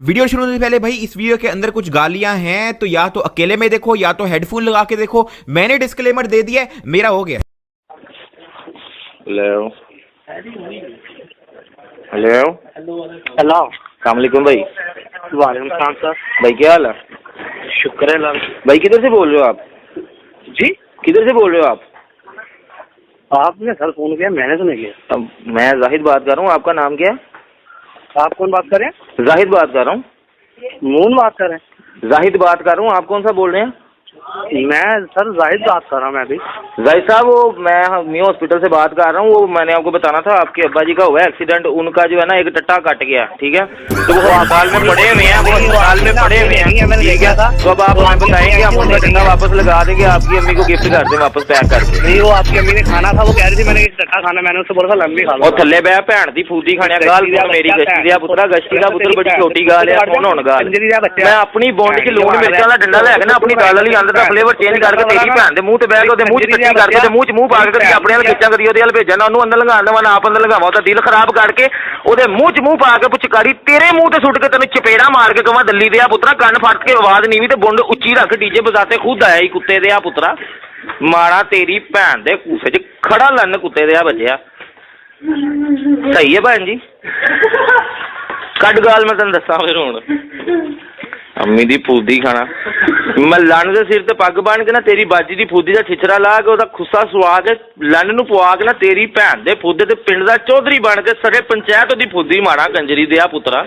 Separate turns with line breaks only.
Video शुरू होने से पहले भाई इस वीडियो के अंदर कुछ गालियां हैं तो या तो अकेले में देखो या तो हेडफोन लगा के देखो। मैंने डिस्क्लेमर दे दिया है, मेरा हो गया।
हेलो हेलो
हेलो
अस्सलामुअलैकुम भाई।
वालेकुम सलाम सर।
भाई क्या हाल है?
शुक्र है अल्लाह।
भाई किधर से बोल रहे हो आप?
जी
किधर से बोल रहे हो आप?
आपने सर फोन किया, मैंने तो नहीं किया।
अब मैं जाहिद बात कर रहा हूँ। आपका नाम क्या है?
आप कौन बात कर रहे हैं?
जाहिद बात कर रहा हूँ।
मून बात कर रहे हैं?
जाहिद बात कर रहा हूँ। आप कौन सा बोल रहे हैं?
मैं सर जाहिद बात कर रहा हूँ। मैं अभी
जाहिद साहब वो मैं मियाँ हॉस्पिटल से बात कर रहा हूँ। वो मैंने आपको बताना था, आपके अब्बा जी का हुआ एक्सीडेंट। उनका जो है ना एक टट्टा कट गया, ठीक है? तो वो अस्पताल में पड़े हुए हैं, वो अस्पताल में पड़े हुए हैं, ठीक है? तो अब आप हमें बताएंगे, हम उनका टट्टा वापस लगा देंगे, आपकी अम्मी को गिफ्ट कर दें वापस पैक करके।
नहीं, वो आपकी अम्मी ने खाना था, वो कह रही थी मैंने एक टट्टा खाना, मैंने उससे बोला था लंबी खा लो।
और थल्ले बह भैन दी फूदी खाने गाल मेरी गश्ती दिया पुत्रा, गश्ती का पुत्र बड़ी छोटी गाल है, कौन होन गाल। मैं अपनी बॉन्ड च लून मिर्चा का डंडा लैके ना अपनी दाल वाली अंदर का फ्लेवर चेंज करके तेरी भैन दे मुंह ते बह के ओदे मुंह च टट्टी करके ते मुंह च मुंह पा के अपने वाल खिच्चा करी ओदे वाल भेजा ना, ओनू अंदर लगाण देवां ना आप अंदर लगावां, ओदा दिल खराब करके ओदे मुंह च मुंह पा के पुचकारी तेरे मुंह ते सुट के तैनूं चपेड़ा मार के कवां दल्ली दिया पुत्रा, कन्न फट के आवाज नीवी ते बुंड उच्ची रख, डीजे बजाते खुद आया ही कुत्ते दिया पुत्रा, मारा तेरी भैन दे कूसे च खड़ा लन्न कुत्ते दिया बच्चिया। सही है भैन जी? कट गाल मैं तेन दसा फिर हुण अम्मी दी फूदी खाना मैं लन्न दे सिर ते पग बन के ना तेरी बाजी दी फूदी दा छिछरा ला के ओदा खुस्सा सुआ के लन्न नूं पवा के ना तेरी भैन दे फूदे ते पिंड दा चौधरी बन के सरे पंचायत ओदी फूदी मारा कंजरी दिया पुत्रा।